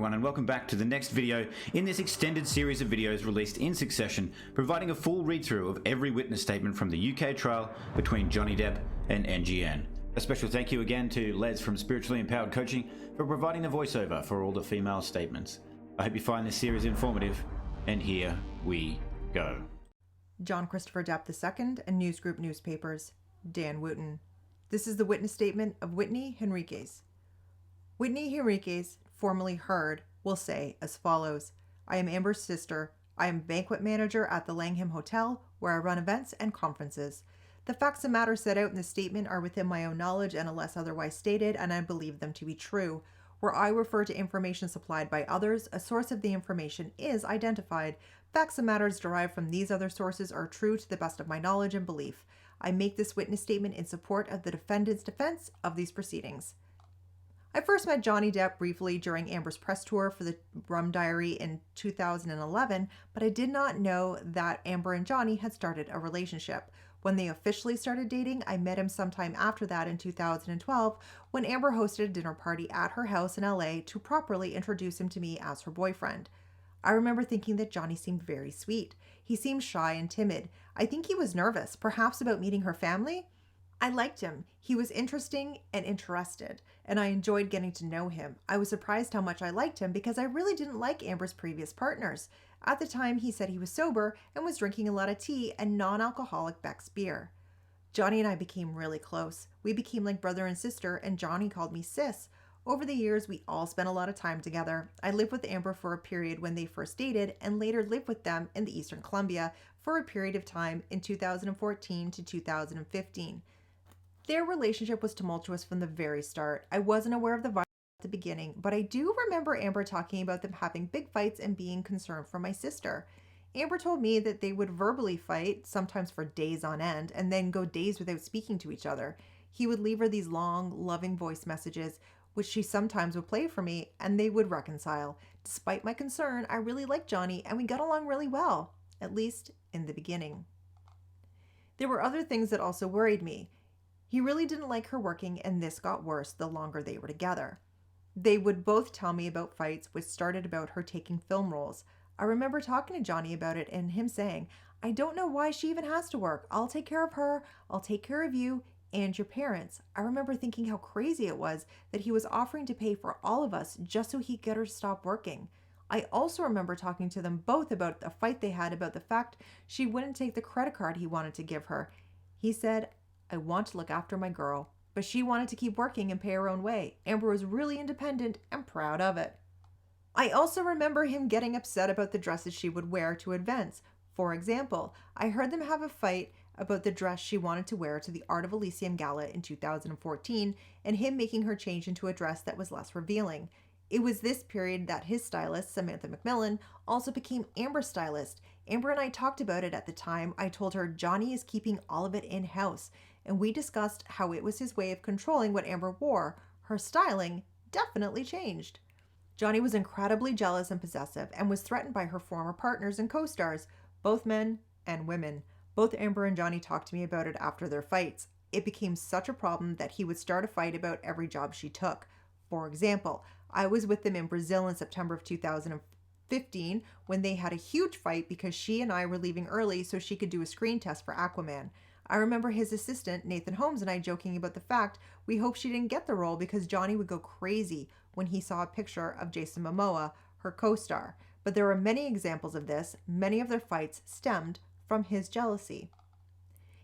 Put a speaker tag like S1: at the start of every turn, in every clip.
S1: everyone, and welcome back to the next video in this extended series of videos released in succession, providing a full read-through of every witness statement from the UK trial between Johnny Depp and NGN. A special thank you again to Les from Spiritually Empowered Coaching for providing the voiceover for all the female statements. I hope you find this series informative, and here we go.
S2: John Christopher Depp II and News Group Newspapers. Dan Wooten. This is the witness statement of Whitney Henriquez. Whitney Henriquez, formerly Heard, will say as follows. I am Amber's sister. I am banquet manager at the Langham Hotel, where I run events and conferences. The facts and matters set out in the statement are within my own knowledge and unless otherwise stated, and I believe them to be true. Where I refer to information supplied by others, a source of the information is identified. Facts and matters derived from these other sources are true to the best of my knowledge and belief. I make this witness statement in support of the defendant's defense of these proceedings. I first met Johnny Depp briefly during Amber's press tour for the Rum Diary in 2011, but I did not know that Amber and Johnny had started a relationship. When they officially started dating, I met him sometime after that in 2012 when Amber hosted a dinner party at her house in LA to properly introduce him to me as her boyfriend. I remember thinking that Johnny seemed very sweet. He seemed shy and timid. I think he was nervous, perhaps about meeting her family. I liked him. He was interesting and interested, and I enjoyed getting to know him. I was surprised how much I liked him because I really didn't like Amber's previous partners. At the time, he said he was sober and was drinking a lot of tea and non-alcoholic Beck's beer. Johnny and I became really close. We became like brother and sister, and Johnny called me sis. Over the years, we all spent a lot of time together. I lived with Amber for a period when they first dated and later lived with them in the Eastern Columbia for a period of time in 2014 to 2015. Their relationship was tumultuous from the very start. I wasn't aware of the violence at the beginning, but I do remember Amber talking about them having big fights and being concerned for my sister. Amber told me that they would verbally fight, sometimes for days on end, and then go days without speaking to each other. He would leave her these long, loving voice messages, which she sometimes would play for me, and they would reconcile. Despite my concern, I really liked Johnny, and we got along really well, at least in the beginning. There were other things that also worried me. He really didn't like her working, and this got worse the longer they were together. They would both tell me about fights which started about her taking film roles. I remember talking to Johnny about it and him saying, I don't know why she even has to work. I'll take care of her. I'll take care of you and your parents. I remember thinking how crazy it was that he was offering to pay for all of us just so he could get her to stop working. I also remember talking to them both about a fight they had about the fact she wouldn't take the credit card he wanted to give her. He said, I want to look after my girl, but she wanted to keep working and pay her own way. Amber was really independent and proud of it. I also remember him getting upset about the dresses she would wear to events. For example, I heard them have a fight about the dress she wanted to wear to the Art of Elysium Gala in 2014 and him making her change into a dress that was less revealing. It was this period that his stylist, Samantha McMillan, also became Amber's stylist. Amber and I talked about it at the time. I told her Johnny is keeping all of it in-house, and we discussed how it was his way of controlling what Amber wore. Her styling definitely changed. Johnny was incredibly jealous and possessive and was threatened by her former partners and co-stars, both men and women. Both Amber and Johnny talked to me about it after their fights. It became such a problem that he would start a fight about every job she took. For example, I was with them in Brazil in September of 2015 when they had a huge fight because she and I were leaving early so she could do a screen test for Aquaman. I remember his assistant, Nathan Holmes, and I joking about the fact we hoped she didn't get the role because Johnny would go crazy when he saw a picture of Jason Momoa, her co-star. But there were many examples of this. Many of their fights stemmed from his jealousy.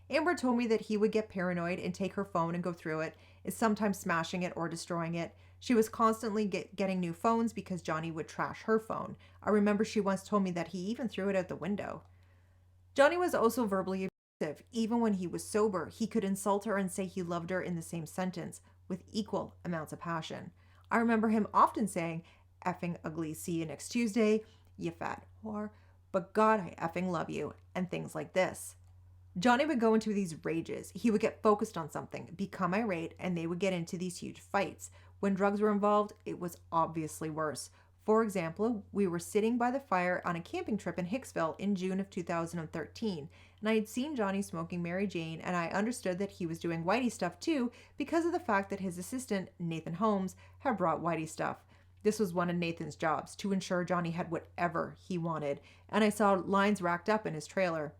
S2: Amber told me that he would get paranoid and take her phone and go through it, is sometimes smashing it or destroying it. She was constantly getting new phones because Johnny would trash her phone. I remember she once told me that he even threw it out the window. Johnny was also verbally abusive. Even when he was sober, he could insult her and say he loved her in the same sentence with equal amounts of passion. I remember him often saying, effing ugly, see you next Tuesday, you fat whore, but God, I effing love you, and things like this. Johnny would go into these rages. He would get focused on something, become irate, and they would get into these huge fights. When drugs were involved, it was obviously worse. For example, we were sitting by the fire on a camping trip in Hicksville in June of 2013, and I had seen Johnny smoking Mary Jane, and I understood that he was doing Whitey stuff too because of the fact that his assistant, Nathan Holmes, had brought Whitey stuff. This was one of Nathan's jobs, to ensure Johnny had whatever he wanted, and I saw lines racked up in his trailer.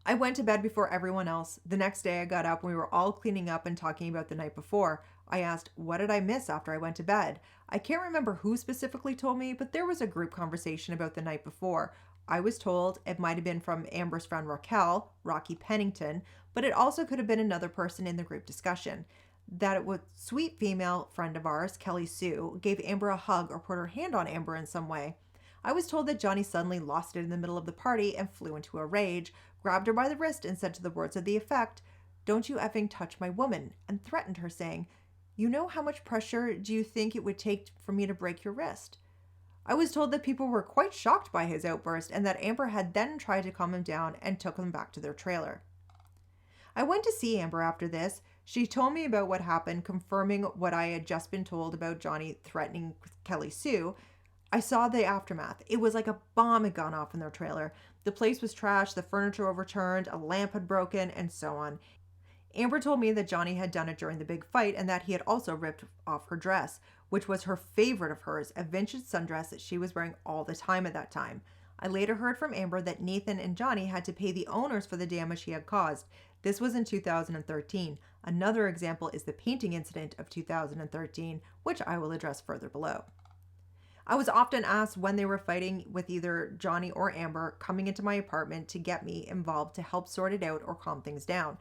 S2: I went to bed before everyone else. The next day I got up and we were all cleaning up and talking about the night before. I asked, what did I miss after I went to bed? I can't remember who specifically told me, but there was a group conversation about the night before. I was told it might have been from Amber's friend Raquel, Rocky Pennington, but it also could have been another person in the group discussion. That it was sweet female friend of ours, Kelly Sue, gave Amber a hug or put her hand on Amber in some way. I was told that Johnny suddenly lost it in the middle of the party and flew into a rage, grabbed her by the wrist and said to the words of the effect, "Don't you effing touch my woman," and threatened her, saying, "You know how much pressure do you think it would take for me to break your wrist?" I was told that people were quite shocked by his outburst and that Amber had then tried to calm him down and took him back to their trailer. I went to see Amber after this. She told me about what happened, confirming what I had just been told about Johnny threatening Kelly Sue. I saw the aftermath. It was like a bomb had gone off in their trailer. The place was trashed, the furniture overturned, a lamp had broken, and so on. Amber told me that Johnny had done it during the big fight and that he had also ripped off her dress, which was her favorite of hers, a vintage sundress that she was wearing all the time at that time. I later heard from Amber that Nathan and Johnny had to pay the owners for the damage he had caused. This was in 2013. Another example is the painting incident of 2013, which I will address further below. I was often asked when they were fighting with either Johnny or Amber coming into my apartment to get me involved to help sort it out or calm things down.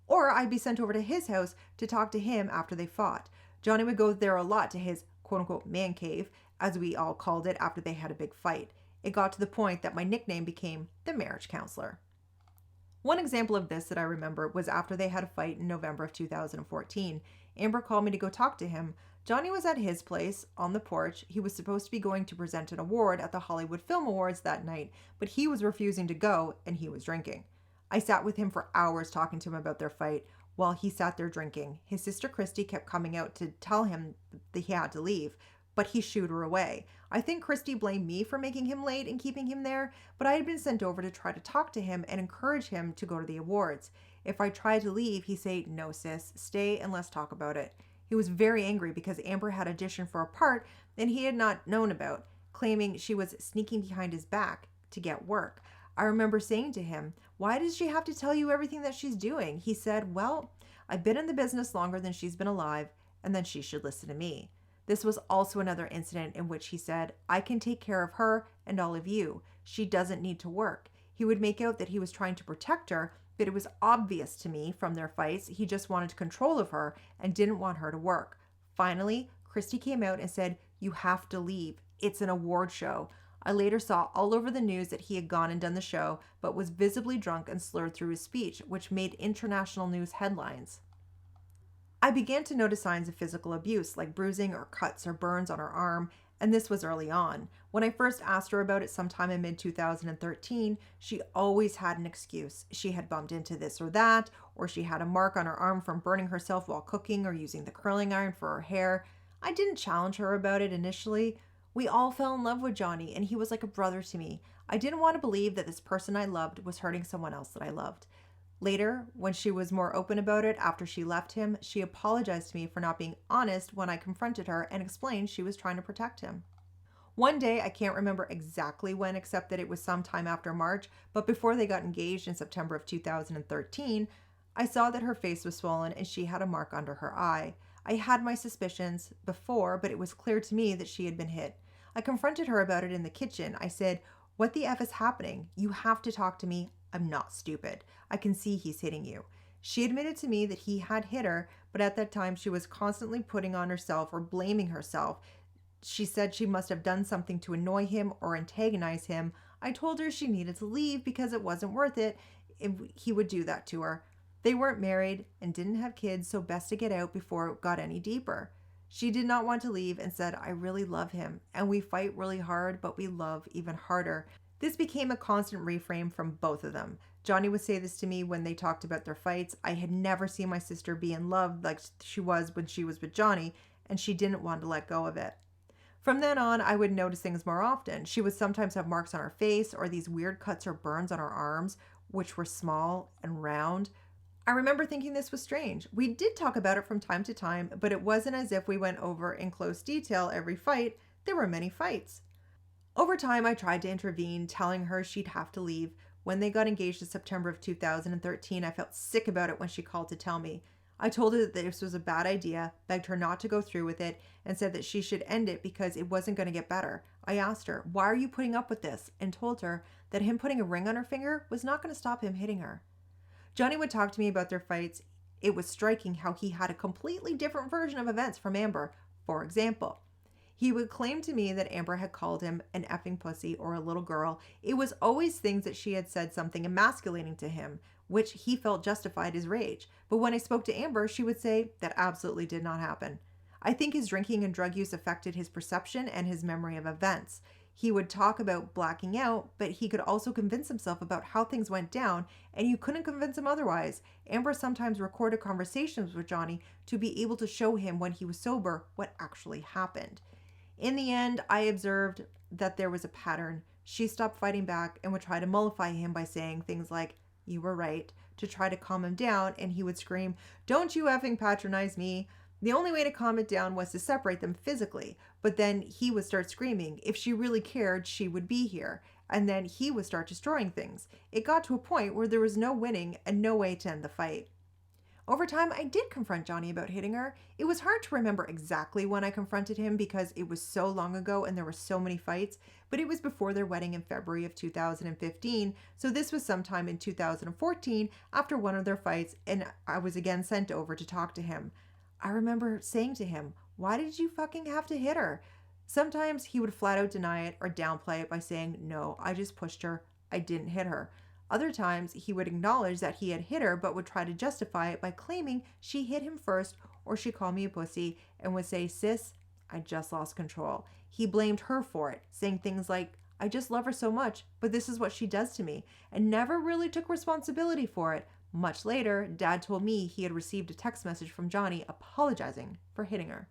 S2: Or I'd be sent over to his house to talk to him after they fought. Johnny would go there a lot to his quote-unquote man cave, as we all called it after they had a big fight. It got to the point that my nickname became the marriage counselor. One example of this that I remember was after they had a fight in November of 2014. Amber called me to go talk to him. Johnny was at his place on the porch. He was supposed to be going to present an award at the Hollywood Film Awards that night, but he was refusing to go and he was drinking. I sat with him for hours talking to him about their fight while he sat there drinking. His sister Christy kept coming out to tell him that he had to leave, but he shooed her away. I think Christy blamed me for making him late and keeping him there, but I had been sent over to try to talk to him and encourage him to go to the awards. If I tried to leave, he'd say, "No, sis, stay and let's talk about it." He was very angry because Amber had auditioned for a part that he had not known about, claiming she was sneaking behind his back to get work. I remember saying to him, "Why does she have to tell you everything that she's doing?" He said, "Well, I've been in the business longer than she's been alive, and then she should listen to me." This was also another incident in which he said, "I can take care of her and all of you. She doesn't need to work." He would make out that he was trying to protect her, but it was obvious to me from their fights he just wanted control of her and didn't want her to work. Finally, Christy came out and said, "You have to leave. It's an award show." I later saw all over the news that he had gone and done the show, but was visibly drunk and slurred through his speech, which made international news headlines. I began to notice signs of physical abuse, like bruising or cuts or burns on her arm, and this was early on. When I first asked her about it sometime in mid-2013, she always had an excuse. She had bumped into this or that, or she had a mark on her arm from burning herself while cooking or using the curling iron for her hair. I didn't challenge her about it initially. We all fell in love with Johnny, and he was like a brother to me. I didn't want to believe that this person I loved was hurting someone else that I loved. Later, when she was more open about it after she left him, she apologized to me for not being honest when I confronted her and explained she was trying to protect him. One day, I can't remember exactly when, except that it was sometime after March, but before they got engaged in September of 2013, I saw that her face was swollen and she had a mark under her eye. I had my suspicions before, but it was clear to me that she had been hit. I confronted her about it in the kitchen. I said, "What the F is happening? You have to talk to me. I'm not stupid. I can see he's hitting you." She admitted to me that he had hit her, but at that time she was constantly putting on herself or blaming herself. She said she must have done something to annoy him or antagonize him. I told her she needed to leave because it wasn't worth it if he would do that to her. They weren't married and didn't have kids, so best to get out before it got any deeper. She did not want to leave and said, "I really love him, and we fight really hard, but we love even harder." This became a constant reframe from both of them. Johnny would say this to me when they talked about their fights. I had never seen my sister be in love like she was when she was with Johnny, and she didn't want to let go of it. From then on, I would notice things more often. She would sometimes have marks on her face or these weird cuts or burns on her arms, which were small and round. I remember thinking this was strange. We did talk about it from time to time, but it wasn't as if we went over in close detail every fight. There were many fights. Over time, I tried to intervene, telling her she'd have to leave. When they got engaged in September of 2013, I felt sick about it when she called to tell me. I told her that this was a bad idea, begged her not to go through with it, and said that she should end it because it wasn't going to get better. I asked her, "Why are you putting up with this?" and told her that him putting a ring on her finger was not going to stop him hitting her. Johnny would talk to me about their fights. It was striking how he had a completely different version of events from Amber. For example, he would claim to me that Amber had called him an effing pussy or a little girl. It was always things that she had said something emasculating to him, which he felt justified his rage. But when I spoke to Amber, she would say that absolutely did not happen. I think his drinking and drug use affected his perception and his memory of events. He would talk about blacking out, but he could also convince himself about how things went down, and you couldn't convince him otherwise. Amber sometimes recorded conversations with Johnny to be able to show him when he was sober what actually happened. In the end, I observed that there was a pattern. She stopped fighting back and would try to mollify him by saying things like, "You were right," to try to calm him down, and he would scream, "Don't you effing patronize me." The only way to calm it down was to separate them physically, but then he would start screaming. If she really cared, she would be here, and then he would start destroying things. It got to a point where there was no winning and no way to end the fight. Over time, I did confront Johnny about hitting her. It was hard to remember exactly when I confronted him because it was so long ago and there were so many fights, but it was before their wedding in February of 2015, so this was sometime in 2014 after one of their fights, and I was again sent over to talk to him. I remember saying to him, "Why did you fucking have to hit her?" Sometimes he would flat out deny it or downplay it by saying, "No, I just pushed her. I didn't hit her." Other times, he would acknowledge that he had hit her but would try to justify it by claiming she hit him first or she called me a pussy and would say, "Sis, I just lost control." He blamed her for it, saying things like, "I just love her so much, but this is what she does to me," and never really took responsibility for it. Much later, Dad told me he had received a text message from Johnny apologizing for hitting her.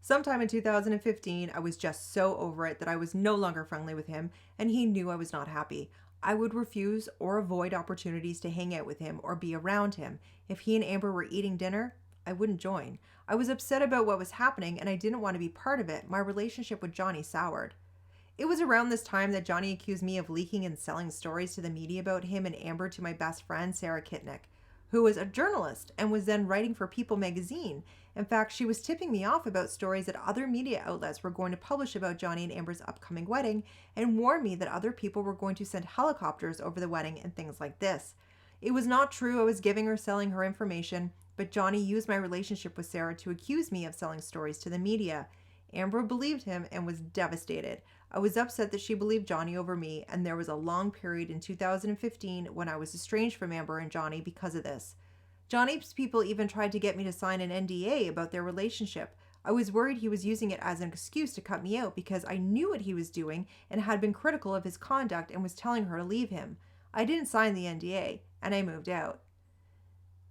S2: Sometime in 2015, I was just so over it that I was no longer friendly with him, and he knew I was not happy. I would refuse or avoid opportunities to hang out with him or be around him. If he and Amber were eating dinner, I wouldn't join. I was upset about what was happening and I didn't want to be part of it. My relationship with Johnny soured. It was around this time that Johnny accused me of leaking and selling stories to the media about him and Amber to my best friend, Sarah Kitnick, who was a journalist and was then writing for People magazine. In fact, she was tipping me off about stories that other media outlets were going to publish about Johnny and Amber's upcoming wedding and warned me that other people were going to send helicopters over the wedding and things like this. It was not true I was giving or selling her information, but Johnny used my relationship with Sarah to accuse me of selling stories to the media. Amber believed him and was devastated. I was upset that she believed Johnny over me, and there was a long period in 2015 when I was estranged from Amber and Johnny because of this. Johnny's people even tried to get me to sign an NDA about their relationship. I was worried he was using it as an excuse to cut me out because I knew what he was doing and had been critical of his conduct and was telling her to leave him. I didn't sign the NDA, and I moved out.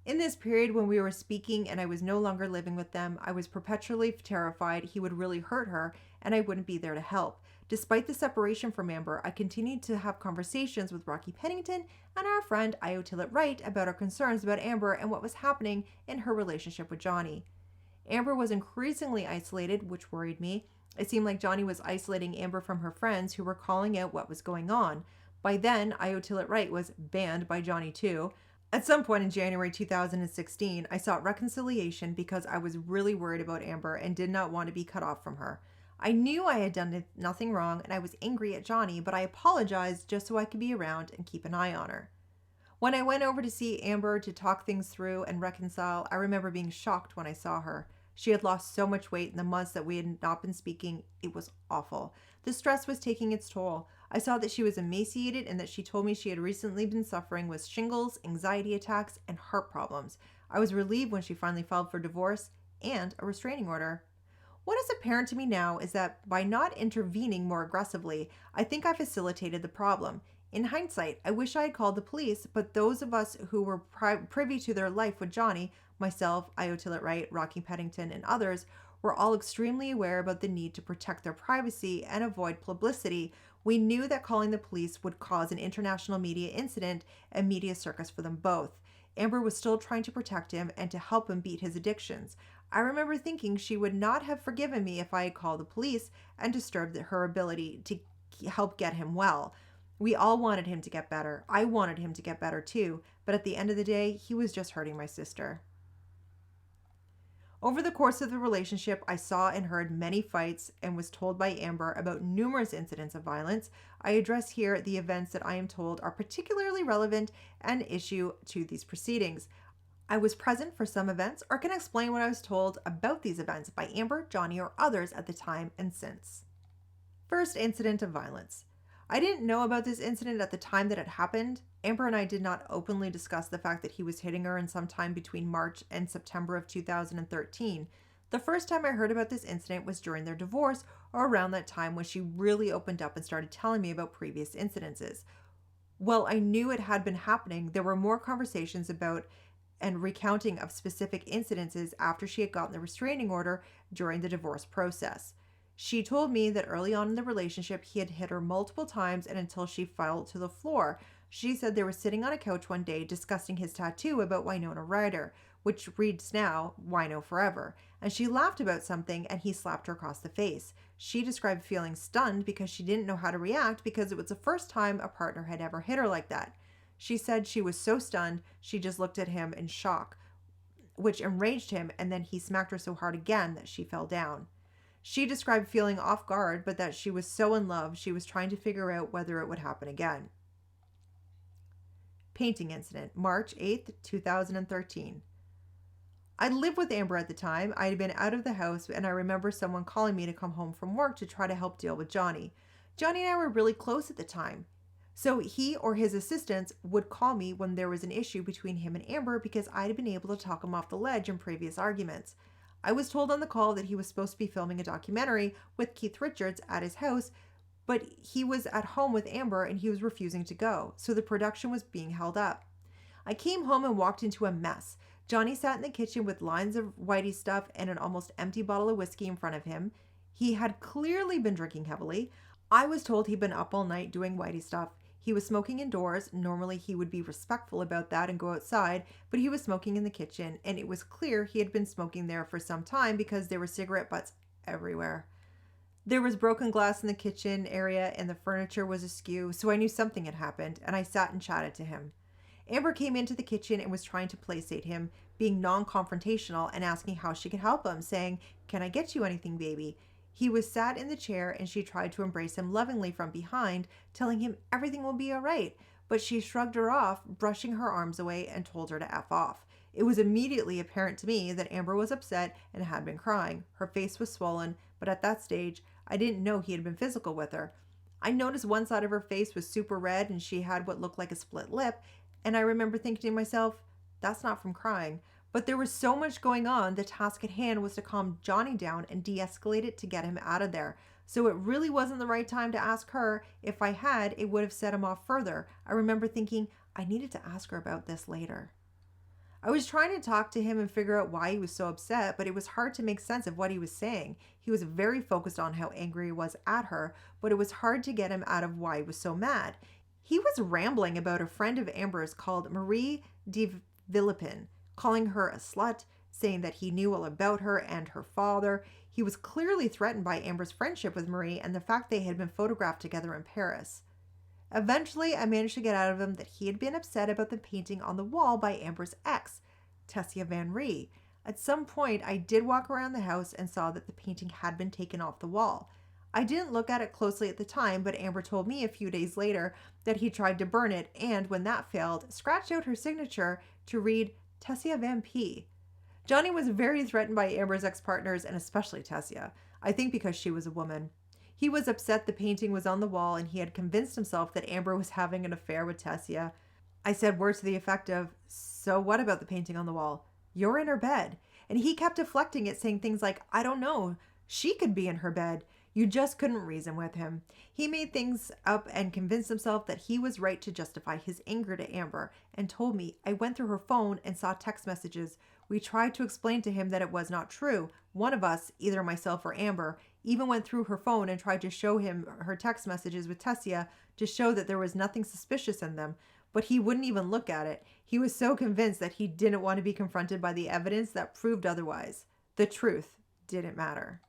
S2: In this period when we were speaking and I was no longer living with them, I was perpetually terrified he would really hurt her and I wouldn't be there to help. Despite the separation from Amber, I continued to have conversations with Rocky Pennington and our friend Io Tillett-Wright about our concerns about Amber and what was happening in her relationship with Johnny. Amber was increasingly isolated, which worried me. It seemed like Johnny was isolating Amber from her friends who were calling out what was going on. By then, Io Tillett-Wright was banned by Johnny too. At some point in January 2016, I sought reconciliation because I was really worried about Amber and did not want to be cut off from her. I knew I had done nothing wrong and I was angry at Johnny, but I apologized just so I could be around and keep an eye on her. When I went over to see Amber to talk things through and reconcile, I remember being shocked when I saw her. She had lost so much weight in the months that we had not been speaking. It was awful. The stress was taking its toll. I saw that she was emaciated and that she told me she had recently been suffering with shingles, anxiety attacks, and heart problems. I was relieved when she finally filed for divorce and a restraining order. What is apparent to me now is that by not intervening more aggressively, I think I facilitated the problem. In hindsight, I wish I had called the police, but those of us who were privy to their life with Johnny, myself, Io Tillett-Wright, Rocky Pennington, and others, were all extremely aware about the need to protect their privacy and avoid publicity. We knew that calling the police would cause an international media incident and media circus for them both. Amber was still trying to protect him and to help him beat his addictions. I remember thinking she would not have forgiven me if I had called the police and disturbed her ability to help get him well. We all wanted him to get better. I wanted him to get better too, but at the end of the day, he was just hurting my sister. Over the course of the relationship, I saw and heard many fights and was told by Amber about numerous incidents of violence. I address here the events that I am told are particularly relevant and issue to these proceedings. I was present for some events or can explain what I was told about these events by Amber, Johnny, or others at the time and since. First incident of violence. I didn't know about this incident at the time that it happened. Amber and I did not openly discuss the fact that he was hitting her in some time between March and September of 2013. The first time I heard about this incident was during their divorce, or around that time when she really opened up and started telling me about previous incidences. While I knew it had been happening, there were more conversations about and recounting of specific incidences after she had gotten the restraining order during the divorce process. She told me that early on in the relationship, he had hit her multiple times and until she fell to the floor. She said they were sitting on a couch one day discussing his tattoo about Winona Ryder, which reads now, Wino Forever, and she laughed about something and he slapped her across the face. She described feeling stunned because she didn't know how to react because it was the first time a partner had ever hit her like that. She said she was so stunned, she just looked at him in shock, which enraged him, and then he smacked her so hard again that she fell down. She described feeling off guard, but that she was so in love, she was trying to figure out whether it would happen again. Painting incident, March 8th, 2013. I lived with Amber at the time. I had been out of the house, and I remember someone calling me to come home from work to try to help deal with Johnny. Johnny and I were really close at the time. So he or his assistants would call me when there was an issue between him and Amber because I had been able to talk him off the ledge in previous arguments. I was told on the call that he was supposed to be filming a documentary with Keith Richards at his house, but he was at home with Amber and he was refusing to go, so the production was being held up. I came home and walked into a mess. Johnny sat in the kitchen with lines of Whitey stuff and an almost empty bottle of whiskey in front of him. He had clearly been drinking heavily. I was told he'd been up all night doing Whitey stuff. He was smoking indoors. Normally he would be respectful about that and go outside, but he was smoking in the kitchen, and it was clear he had been smoking there for some time because there were cigarette butts everywhere. There was broken glass in the kitchen area and the furniture was askew, so I knew something had happened, and I sat and chatted to him. Amber came into the kitchen and was trying to placate him, being non-confrontational and asking how she could help him, saying, "Can I get you anything, baby?" He was sat in the chair and she tried to embrace him lovingly from behind, telling him everything will be all right, but she shrugged her off, brushing her arms away and told her to F off. It was immediately apparent to me that Amber was upset and had been crying. Her face was swollen, but at that stage, I didn't know he had been physical with her. I noticed one side of her face was super red and she had what looked like a split lip, and I remember thinking to myself, that's not from crying. But there was so much going on, the task at hand was to calm Johnny down and de-escalate it to get him out of there. So it really wasn't the right time to ask her. If I had, it would have set him off further. I remember thinking, I needed to ask her about this later. I was trying to talk to him and figure out why he was so upset, but it was hard to make sense of what he was saying. He was very focused on how angry he was at her, but it was hard to get him out of why he was so mad. He was rambling about a friend of Amber's called Marie de Villepin, calling her a slut, saying that he knew all about her and her father. He was clearly threatened by Amber's friendship with Marie and the fact they had been photographed together in Paris. Eventually, I managed to get out of him that he had been upset about the painting on the wall by Amber's ex, Tessia Van Ree. At some point, I did walk around the house and saw that the painting had been taken off the wall. I didn't look at it closely at the time, but Amber told me a few days later that he tried to burn it and, when that failed, scratched out her signature to read Tessia Van P. Johnny was very threatened by Amber's ex-partners and especially Tessia, I think because she was a woman. He was upset the painting was on the wall and he had convinced himself that Amber was having an affair with Tessia. I said words to the effect of, "So what about the painting on the wall? You're in her bed." And he kept deflecting it, saying things like, "I don't know. She could be in her bed." You just couldn't reason with him. He made things up and convinced himself that he was right to justify his anger to Amber and told me I went through her phone and saw text messages. We tried to explain to him that it was not true. One of us, either myself or Amber, even went through her phone and tried to show him her text messages with Tessia to show that there was nothing suspicious in them. but he wouldn't even look at it. He was so convinced that he didn't want to be confronted by the evidence that proved otherwise. The truth didn't matter.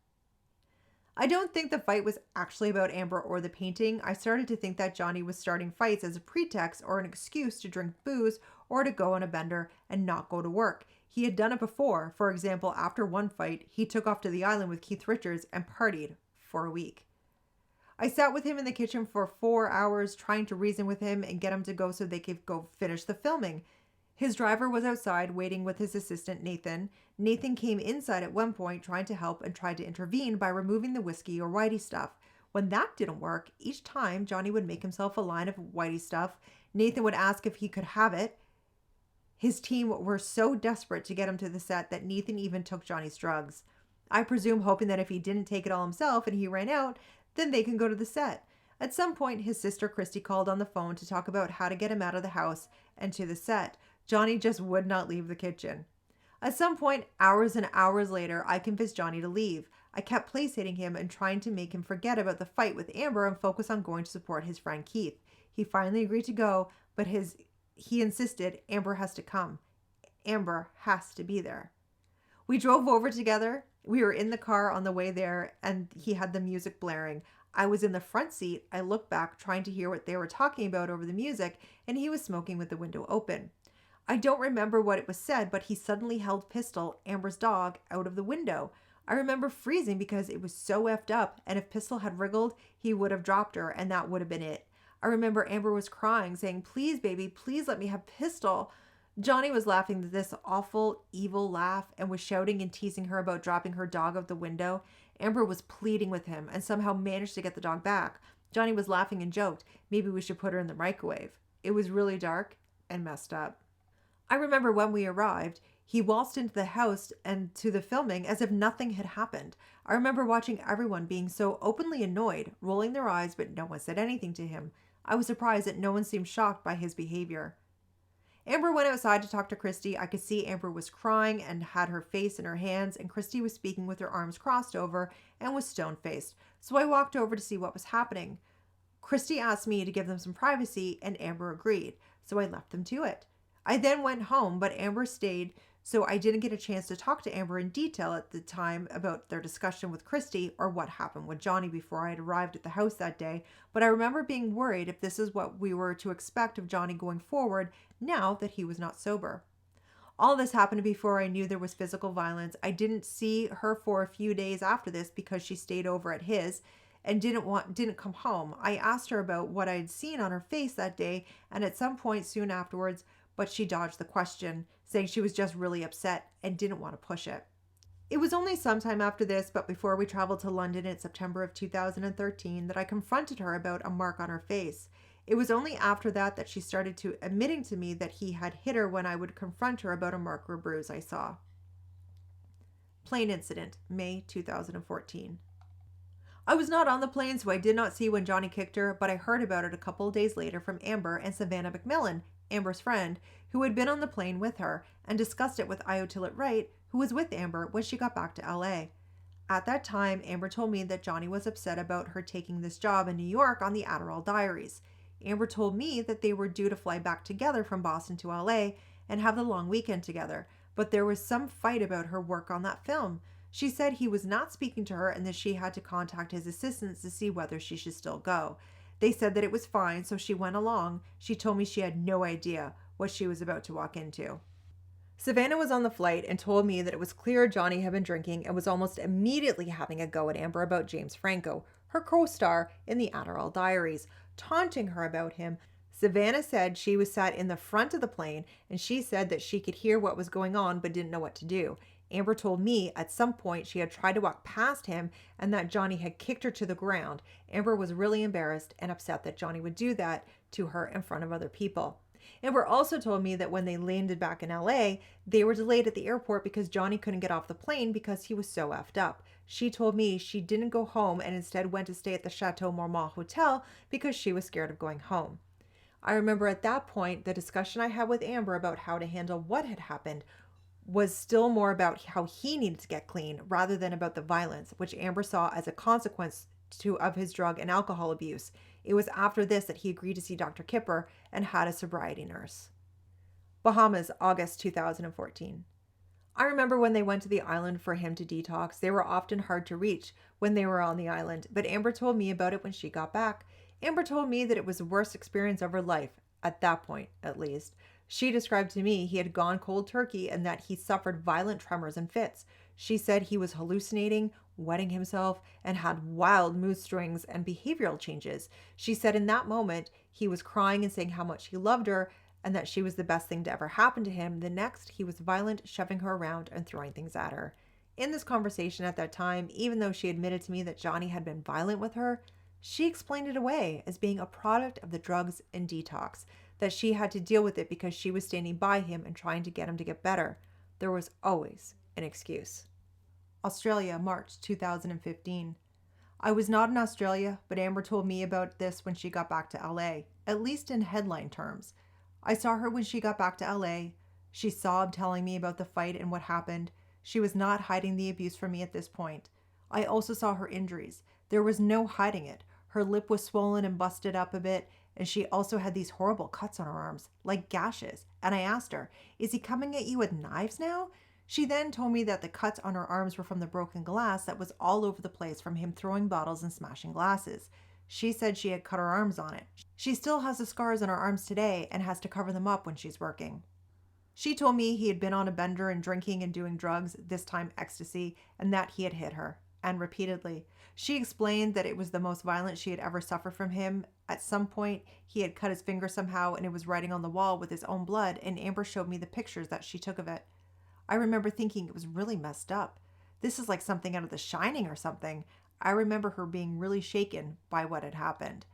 S2: I don't think the fight was actually about Amber or the painting. I started to think that Johnny was starting fights as a pretext or an excuse to drink booze or to go on a bender and not go to work. He had done it before. For example, after one fight, he took off to the island with Keith Richards and partied for a week. I sat with him in the kitchen for 4 hours trying to reason with him and get him to go so they could go finish the filming. His driver was outside waiting with his assistant, Nathan. Nathan came inside at one point trying to help and tried to intervene by removing the whiskey or whitey stuff. When that didn't work, each time Johnny would make himself a line of whitey stuff. Nathan would ask if he could have it. His team were so desperate to get him to the set that Nathan even took Johnny's drugs. I presume hoping that if he didn't take it all himself and he ran out, then they can go to the set. At some point, his sister Christy called on the phone to talk about how to get him out of the house and to the set. Johnny just would not leave the kitchen. At some point, hours and hours later, I convinced Johnny to leave. I kept placating him and trying to make him forget about the fight with Amber and focus on going to support his friend Keith. He finally agreed to go, but he insisted Amber has to come. Amber has to be there. We drove over together. We were in the car on the way there, and he had the music blaring. I was in the front seat. I looked back, trying to hear what they were talking about over the music, and he was smoking with the window open. I don't remember what it was said, but he suddenly held Pistol, Amber's dog, out of the window. I remember freezing because it was so effed up, and if Pistol had wriggled, he would have dropped her, and that would have been it. I remember Amber was crying, saying, "Please, baby, please let me have Pistol." Johnny was laughing this awful, evil laugh and was shouting and teasing her about dropping her dog out the window. Amber was pleading with him and somehow managed to get the dog back. Johnny was laughing and joked, maybe we should put her in the microwave. It was really dark and messed up. I remember when we arrived, he waltzed into the house and to the filming as if nothing had happened. I remember watching everyone being so openly annoyed, rolling their eyes, but no one said anything to him. I was surprised that no one seemed shocked by his behavior. Amber went outside to talk to Christy. I could see Amber was crying and had her face in her hands, and Christy was speaking with her arms crossed over and was stone-faced. So I walked over to see what was happening. Christy asked me to give them some privacy, and Amber agreed, so I left them to it. I then went home, but Amber stayed, so I didn't get a chance to talk to Amber in detail at the time about their discussion with Christy or what happened with Johnny before I had arrived at the house that day, but I remember being worried if this is what we were to expect of Johnny going forward now that he was not sober. All this happened before I knew there was physical violence. I didn't see her for a few days after this because she stayed over at his and didn't come home. I asked her about what I had seen on her face that day and at some point soon afterwards, but she dodged the question, saying she was just really upset and didn't want to push it. It was only sometime after this, but before we traveled to London in September of 2013, that I confronted her about a mark on her face. It was only after that she started to admitting to me that he had hit her when I would confront her about a mark or bruise I saw. Plane incident, May 2014. I was not on the plane, so I did not see when Johnny kicked her, but I heard about it a couple of days later from Amber and Savannah McMillan, Amber's friend, who had been on the plane with her, and discussed it with Io Tillett-Wright, who was with Amber when she got back to LA. At that time, Amber told me that Johnny was upset about her taking this job in New York on the Adderall Diaries. Amber told me that they were due to fly back together from Boston to LA and have the long weekend together, but there was some fight about her work on that film. She said he was not speaking to her and that she had to contact his assistants to see whether she should still go. They said that it was fine, so she went along. She told me she had no idea what she was about to walk into. Savannah was on the flight and told me that it was clear Johnny had been drinking and was almost immediately having a go at Amber about James Franco, her co-star in the Adderall Diaries, taunting her about him. Savannah said she was sat in the front of the plane and she said that she could hear what was going on but didn't know what to do. Amber told me at some point she had tried to walk past him and that Johnny had kicked her to the ground. Amber was really embarrassed and upset that Johnny would do that to her in front of other people. Amber also told me that when they landed back in LA, they were delayed at the airport because Johnny couldn't get off the plane because he was so effed up. She told me she didn't go home and instead went to stay at the Chateau Marmont Hotel because she was scared of going home. I remember at that point, the discussion I had with Amber about how to handle what had happened was still more about how he needed to get clean rather than about the violence, which Amber saw as a consequence of his drug and alcohol abuse. It was after this that he agreed to see Dr. Kipper and had a sobriety nurse. Bahamas, August 2014. I remember when they went to the island for him to detox, they were often hard to reach when they were on the island, but Amber told me about it when she got back. Amber told me that it was the worst experience of her life, at that point, at least. She described to me he had gone cold turkey and that he suffered violent tremors and fits. She said he was hallucinating, wetting himself, and had wild mood swings and behavioral changes. She said in that moment he was crying and saying how much he loved her and that she was the best thing to ever happen to him. The next, he was violent, shoving her around and throwing things at her. In this conversation at that time, even though she admitted to me that Johnny had been violent with her, she explained it away as being a product of the drugs and detox, that she had to deal with it because she was standing by him and trying to get him to get better. There was always an excuse. Australia, March 2015. I was not in Australia, but Amber told me about this when she got back to LA, at least in headline terms. I saw her when she got back to LA. She sobbed telling me about the fight and what happened. She was not hiding the abuse from me at this point. I also saw her injuries. There was no hiding it. Her lip was swollen and busted up a bit, and she also had these horrible cuts on her arms, like gashes. And I asked her, "Is he coming at you with knives now?" She then told me that the cuts on her arms were from the broken glass that was all over the place from him throwing bottles and smashing glasses. She said she had cut her arms on it. She still has the scars on her arms today and has to cover them up when she's working. She told me he had been on a bender and drinking and doing drugs, this time ecstasy, and that he had hit her, and repeatedly. She explained that it was the most violent she had ever suffered from him. At some point, he had cut his finger somehow and it was writing on the wall with his own blood, and Amber showed me the pictures that she took of it. I remember thinking it was really messed up. This is like something out of The Shining or something. I remember her being really shaken by what had happened.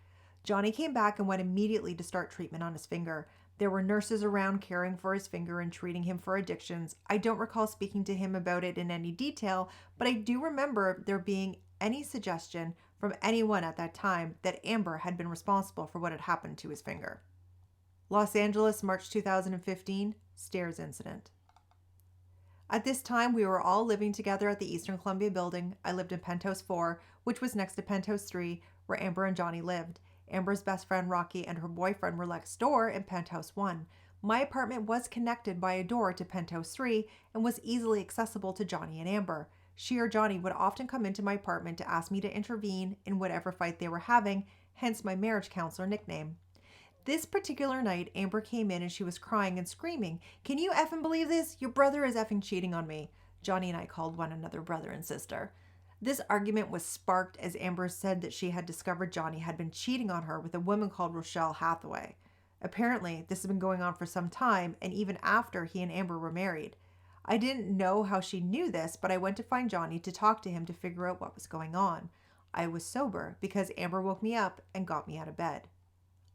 S2: Johnny came back and went immediately to start treatment on his finger. There were nurses around caring for his finger and treating him for addictions. I don't recall speaking to him about it in any detail, but I do remember there being any suggestion from anyone at that time that Amber had been responsible for what had happened to his finger. Los Angeles, March 2015, stairs incident. At this time, we were all living together at the Eastern Columbia building. I lived in Penthouse 4, which was next to Penthouse 3, where Amber and Johnny lived. Amber's best friend Rocky and her boyfriend were next door in Penthouse 1. My apartment was connected by a door to Penthouse 3 and was easily accessible to Johnny and Amber. She or Johnny would often come into my apartment to ask me to intervene in whatever fight they were having, hence my marriage counselor nickname. This particular night, Amber came in and she was crying and screaming, "Can you effing believe this? Your brother is effing cheating on me." Johnny and I called one another brother and sister. This argument was sparked as Amber said that she had discovered Johnny had been cheating on her with a woman called Rochelle Hathaway. Apparently, this had been going on for some time and even after he and Amber were married. I didn't know how she knew this, but I went to find Johnny to talk to him to figure out what was going on. I was sober because Amber woke me up and got me out of bed.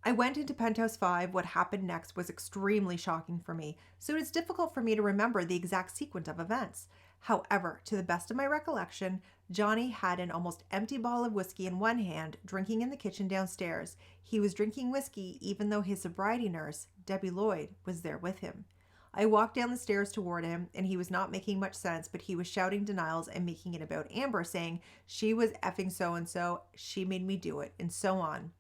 S2: I went into Penthouse 5. What happened next was extremely shocking for me, so it's difficult for me to remember the exact sequence of events. However, to the best of my recollection, Johnny had an almost empty bottle of whiskey in one hand, drinking in the kitchen downstairs. He was drinking whiskey even though his sobriety nurse, Debbie Lloyd, was there with him. I walked down the stairs toward him, and he was not making much sense, but he was shouting denials and making it about Amber, saying she was effing so-and-so, she made me do it, and so on.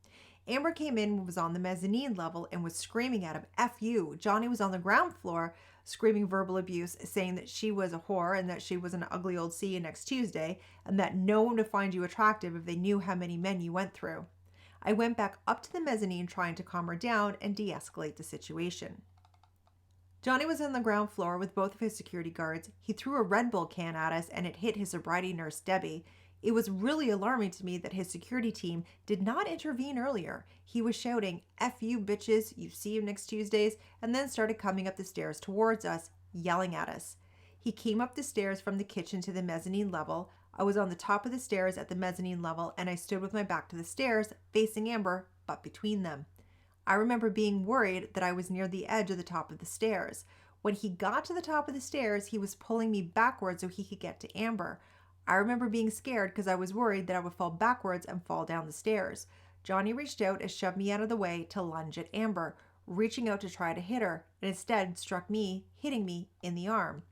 S2: Amber came in and was on the mezzanine level and was screaming at him, "F you." Johnny was on the ground floor screaming verbal abuse, saying that she was a whore and that she was an ugly old see you next Tuesday and that no one would find you attractive if they knew how many men you went through. I went back up to the mezzanine trying to calm her down and de-escalate the situation. Johnny was on the ground floor with both of his security guards. He threw a Red Bull can at us and it hit his sobriety nurse, Debbie. It was really alarming to me that his security team did not intervene earlier. He was shouting, "F you bitches, you see you next Tuesdays," and then started coming up the stairs towards us, yelling at us. He came up the stairs from the kitchen to the mezzanine level. I was on the top of the stairs at the mezzanine level, and I stood with my back to the stairs, facing Amber, but between them. I remember being worried that I was near the edge of the top of the stairs. When he got to the top of the stairs, he was pulling me backwards so he could get to Amber. I remember being scared because I was worried that I would fall backwards and fall down the stairs. Johnny reached out and shoved me out of the way to lunge at Amber, reaching out to try to hit her, and instead struck me, hitting me in the arm.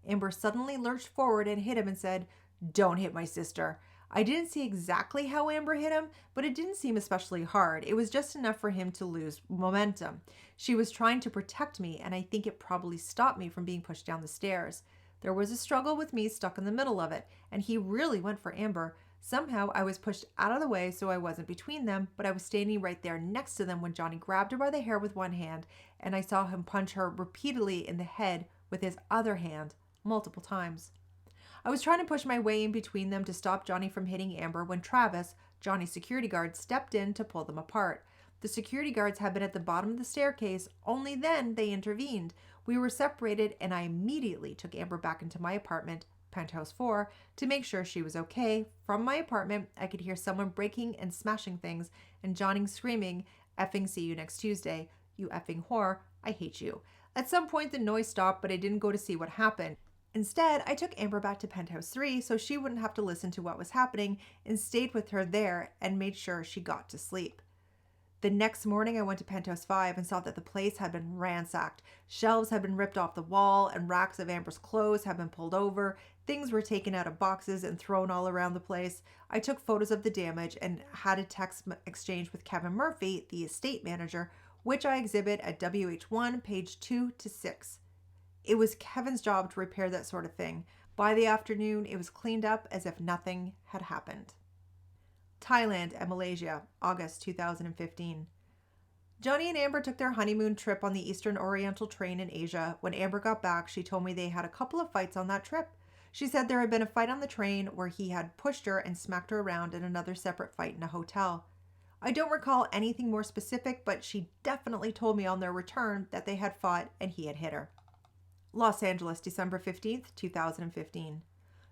S2: Amber suddenly lurched forward and hit him and said, "Don't hit my sister." I didn't see exactly how Amber hit him, but it didn't seem especially hard. It was just enough for him to lose momentum. She was trying to protect me, and I think it probably stopped me from being pushed down the stairs. There was a struggle with me stuck in the middle of it, and he really went for Amber. Somehow I was pushed out of the way so I wasn't between them, but I was standing right there next to them when Johnny grabbed her by the hair with one hand, and I saw him punch her repeatedly in the head with his other hand multiple times. I was trying to push my way in between them to stop Johnny from hitting Amber when Travis, Johnny's security guard, stepped in to pull them apart. The security guards had been at the bottom of the staircase, only then they intervened. We were separated, and I immediately took Amber back into my apartment, penthouse 4, to make sure she was okay. From my apartment, I could hear someone breaking and smashing things, and Johnny screaming, "Effing see you next Tuesday. You effing whore. I hate you." At some point, the noise stopped, but I didn't go to see what happened. Instead, I took Amber back to penthouse 3 so she wouldn't have to listen to what was happening, and stayed with her there and made sure she got to sleep. The next morning, I went to penthouse 5 and saw that the place had been ransacked. Shelves had been ripped off the wall, and racks of Amber's clothes had been pulled over. Things were taken out of boxes and thrown all around the place. I took photos of the damage and had a text exchange with Kevin Murphy, the estate manager, which I exhibit at WH1, page 2 to 6. It was Kevin's job to repair that sort of thing. By the afternoon, it was cleaned up as if nothing had happened. Thailand and Malaysia, August 2015. Johnny and Amber took their honeymoon trip on the Eastern Oriental train in Asia. When Amber got back, she told me they had a couple of fights on that trip. She said there had been a fight on the train where he had pushed her and smacked her around, and another separate fight in a hotel. I don't recall anything more specific, but she definitely told me on their return that they had fought and he had hit her. Los Angeles, December 15th, 2015.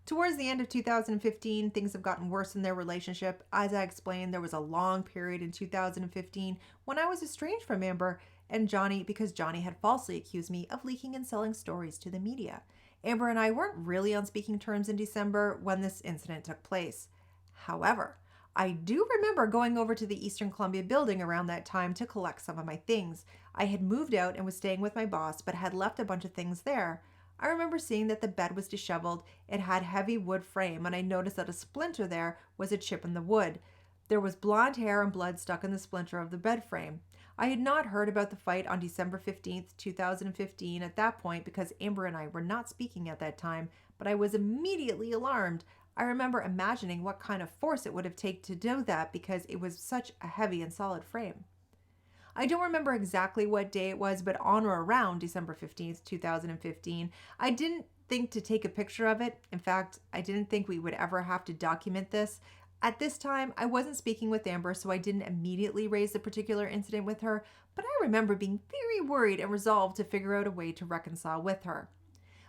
S2: Towards the end of 2015, things have gotten worse in their relationship. As I explained, there was a long period in 2015 when I was estranged from Amber and Johnny because Johnny had falsely accused me of leaking and selling stories to the media. Amber and I weren't really on speaking terms in December when this incident took place. However, I do remember going over to the Eastern Columbia building around that time to collect some of my things. I had moved out and was staying with my boss, but had left a bunch of things there. I remember seeing that the bed was disheveled. It had heavy wood frame, and I noticed that a splinter there was a chip in the wood. There was blonde hair and blood stuck in the splinter of the bed frame. I had not heard about the fight on December 15th, 2015 at that point because Amber and I were not speaking at that time, but I was immediately alarmed. I remember imagining what kind of force it would have taken to do that because it was such a heavy and solid frame. I don't remember exactly what day it was, but on or around December 15th, 2015, I didn't think to take a picture of it. In fact, I didn't think we would ever have to document this. At this time, I wasn't speaking with Amber, so I didn't immediately raise the particular incident with her, but I remember being very worried and resolved to figure out a way to reconcile with her.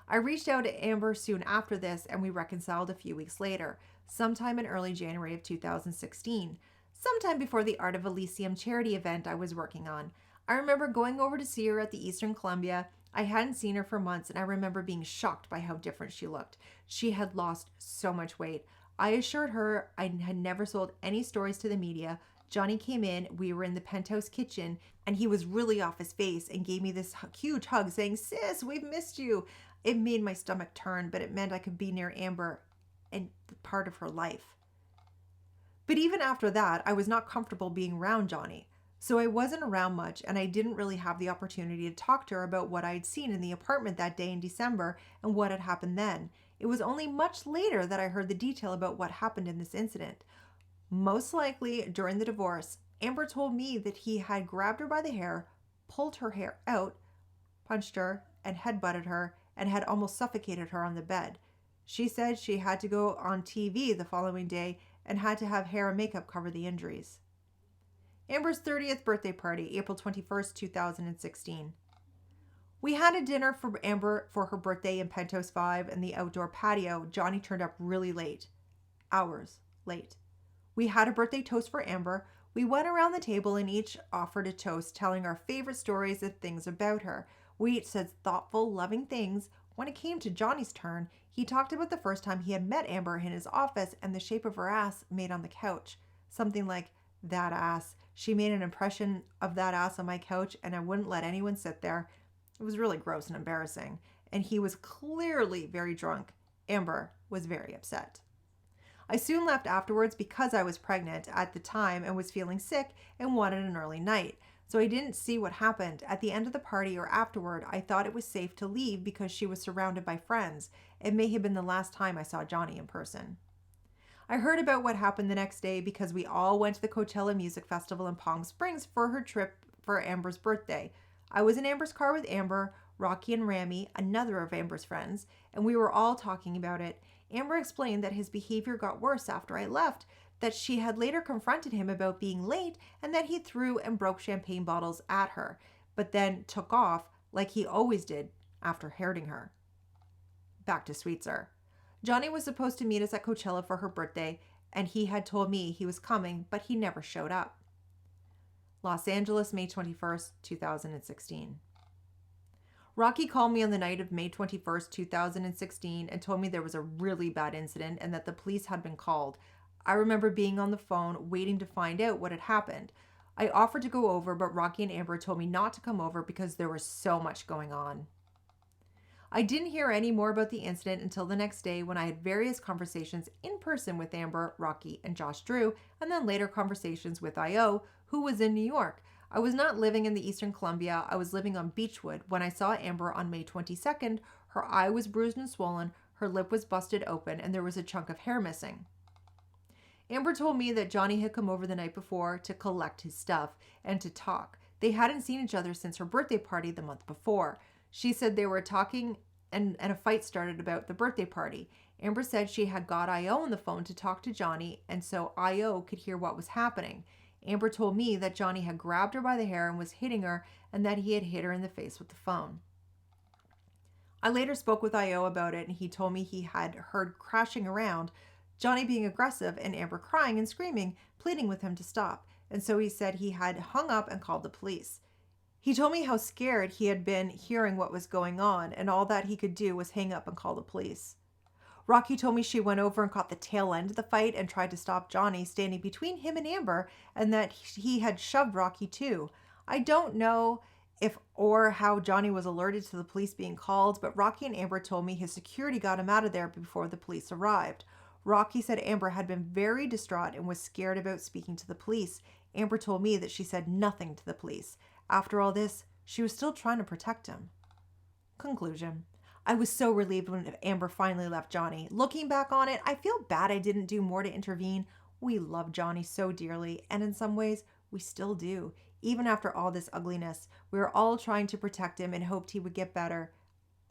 S2: I reached out to Amber soon after this, and we reconciled a few weeks later, sometime in early January of 2016, sometime before the Art of Elysium charity event I was working on. I remember going over to see her at the Eastern Columbia. I hadn't seen her for months, and I remember being shocked by how different she looked. She had lost so much weight. I assured her I had never sold any stories to the media. Johnny came in, we were in the penthouse kitchen, and he was really off his face and gave me this huge hug saying, "Sis, we've missed you." It made my stomach turn, but it meant I could be near Amber and part of her life. But even after that, I was not comfortable being around Johnny. So I wasn't around much, and I didn't really have the opportunity to talk to her about what I had seen in the apartment that day in December and what had happened then. It was only much later that I heard the detail about what happened in this incident. Most likely during the divorce, Amber told me that he had grabbed her by the hair, pulled her hair out, punched her, and headbutted her, and had almost suffocated her on the bed. She said she had to go on TV the following day and had to have hair and makeup cover the injuries. Amber's 30th birthday party, April 21st, 2016. We had a dinner for Amber for her birthday in Penthouse 5 in the outdoor patio. Johnny turned up really late. Hours late. We had a birthday toast for Amber. We went around the table and each offered a toast, telling our favorite stories and things about her. We each said thoughtful, loving things. When it came to Johnny's turn, he talked about the first time he had met Amber in his office and the shape of her ass made on the couch. Something like, "That ass. She made an impression of that ass on my couch and I wouldn't let anyone sit there." It was really gross and embarrassing. And he was clearly very drunk. Amber was very upset. I soon left afterwards because I was pregnant at the time and was feeling sick and wanted an early night. So I didn't see what happened. At the end of the party or afterward, I thought it was safe to leave because she was surrounded by friends. It may have been the last time I saw Johnny in person. I heard about what happened the next day because we all went to the Coachella Music Festival in Palm Springs for her trip for Amber's birthday. I was in Amber's car with Amber, Rocky, and Rami, another of Amber's friends, and we were all talking about it. Amber explained that his behavior got worse after I left, that she had later confronted him about being late, and that he threw and broke champagne bottles at her, but then took off like he always did after hurting her. Back to Sweetser. Johnny was supposed to meet us at Coachella for her birthday, and he had told me he was coming, but he never showed up. Los Angeles, May 21st, 2016. Rocky called me on the night of May 21st, 2016 and told me there was a really bad incident and that the police had been called. I remember being on the phone waiting to find out what had happened. I offered to go over, but Rocky and Amber told me not to come over because there was so much going on. I didn't hear any more about the incident until the next day when I had various conversations in person with Amber, Rocky, and Josh Drew, and then later conversations with I.O., who was in New York. I was not living in the Eastern Columbia. I was living on Beechwood. When I saw Amber on May 22nd, her eye was bruised and swollen, her lip was busted open, and there was a chunk of hair missing. Amber told me that Johnny had come over the night before to collect his stuff and to talk. They hadn't seen each other since her birthday party the month before. She said they were talking and a fight started about the birthday party. Amber said she had got I.O. on the phone to talk to Johnny, and so I.O. could hear what was happening. Amber told me that Johnny had grabbed her by the hair and was hitting her, and that he had hit her in the face with the phone. I later spoke with I.O. about it, and he told me he had heard crashing around, Johnny being aggressive and Amber crying and screaming, pleading with him to stop, and so he said he had hung up and called the police. He told me how scared he had been hearing what was going on, and all that he could do was hang up and call the police. Rocky told me she went over and caught the tail end of the fight and tried to stop Johnny standing between him and Amber, and that he had shoved Rocky too. I don't know if or how Johnny was alerted to the police being called, but Rocky and Amber told me his security got him out of there before the police arrived. Rocky said Amber had been very distraught and was scared about speaking to the police. Amber told me that she said nothing to the police. After all this, she was still trying to protect him. Conclusion. I was so relieved when Amber finally left Johnny. Looking back on it, I feel bad I didn't do more to intervene. We love Johnny so dearly, and in some ways, we still do. Even after all this ugliness, we were all trying to protect him and hoped he would get better.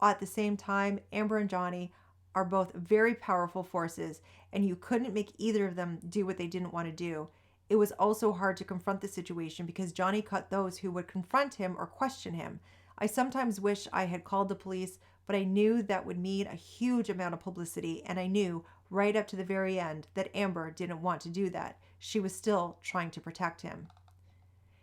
S2: At the same time, Amber and Johnny are both very powerful forces, and you couldn't make either of them do what they didn't want to do. It was also hard to confront the situation because Johnny cut those who would confront him or question him. I sometimes wish I had called the police, but I knew that would mean a huge amount of publicity, and I knew right up to the very end that Amber didn't want to do that. She was still trying to protect him.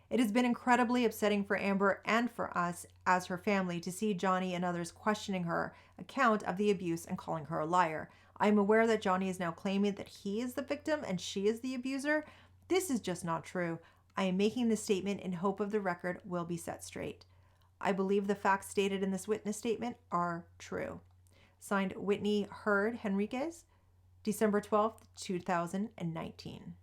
S2: It has been incredibly upsetting for Amber and for us as her family to see Johnny and others questioning her account of the abuse and calling her a liar. I am aware that Johnny is now claiming that he is the victim and she is the abuser. This is just not true. I am making this statement in hope of the record will be set straight. I believe the facts stated in this witness statement are true. Signed, Whitney Henriquez, December 12th, 2019.